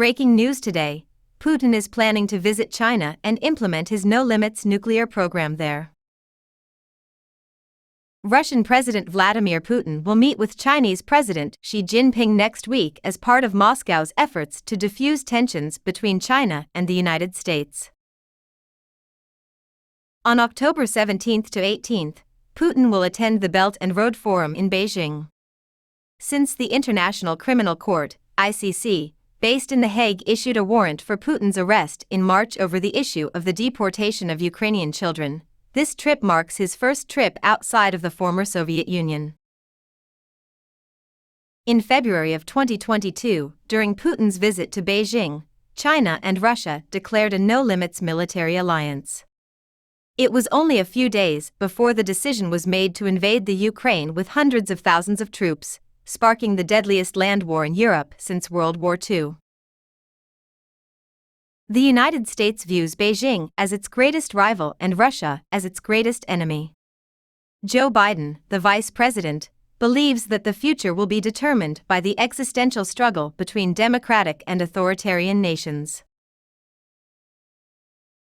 Breaking news today: Putin is planning to visit China and implement his no-limits nuclear program there. Russian President Vladimir Putin will meet with Chinese President Xi Jinping next week as part of Moscow's efforts to defuse tensions between China and the United States. On October 17 to 18, Putin will attend the Belt and Road Forum in Beijing. Since the International Criminal Court, ICC, based in The Hague issued a warrant for Putin's arrest in March over the issue of the deportation of Ukrainian children, this trip marks his first trip outside of the former Soviet Union. In February of 2022, during Putin's visit to Beijing, China and Russia declared a no-limits military alliance. It was only a few days before the decision was made to invade the Ukraine with hundreds of thousands of troops, sparking the deadliest land war in Europe since World War II. The United States views Beijing as its greatest rival and Russia as its greatest enemy. Joe Biden, the vice president, believes that the future will be determined by the existential struggle between democratic and authoritarian nations.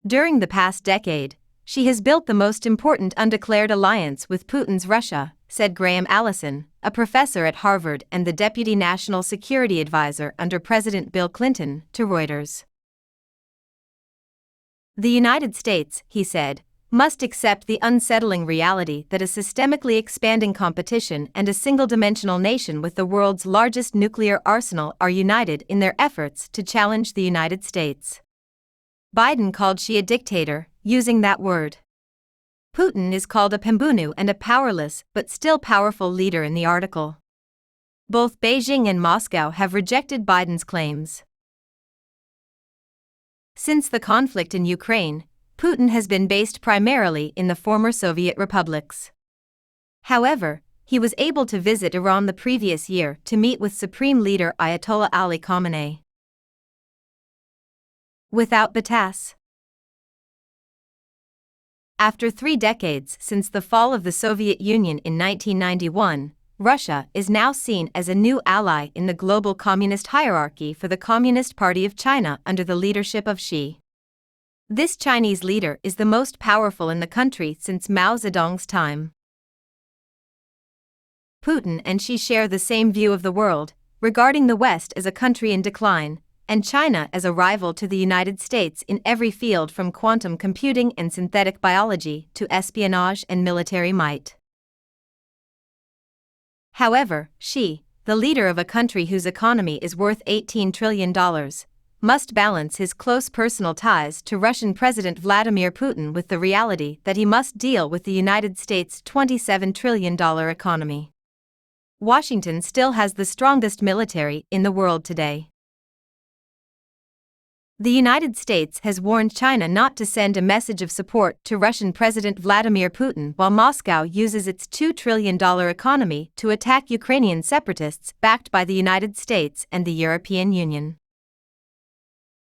During the past decade, she has built the most important undeclared alliance with Putin's Russia, said Graham Allison, a professor at Harvard and the deputy national security advisor under President Bill Clinton, to Reuters. The United States, he said, must accept the unsettling reality that a systemically expanding competition and a single-dimensional nation with the world's largest nuclear arsenal are united in their efforts to challenge the United States. Biden called Xi a dictator, using that word. Putin is called a pambunu and a powerless but still powerful leader in the article. Both Beijing and Moscow have rejected Biden's claims. Since the conflict in Ukraine, Putin has been based primarily in the former Soviet republics. However, he was able to visit Iran the previous year to meet with Supreme Leader Ayatollah Ali Khamenei. Without Batas. After 3 decades since the fall of the Soviet Union in 1991, Russia is now seen as a new ally in the global communist hierarchy for the Communist Party of China under the leadership of Xi. This Chinese leader is the most powerful in the country since Mao Zedong's time. Putin and Xi share the same view of the world, regarding the West as a country in decline, and China as a rival to the United States in every field from quantum computing and synthetic biology to espionage and military might. However, Xi, the leader of a country whose economy is worth $18 trillion, must balance his close personal ties to Russian President Vladimir Putin with the reality that he must deal with the United States' $27 trillion economy. Washington still has the strongest military in the world today. The United States has warned China not to send a message of support to Russian President Vladimir Putin while Moscow uses its $2 trillion economy to attack Ukrainian separatists backed by the United States and the European Union.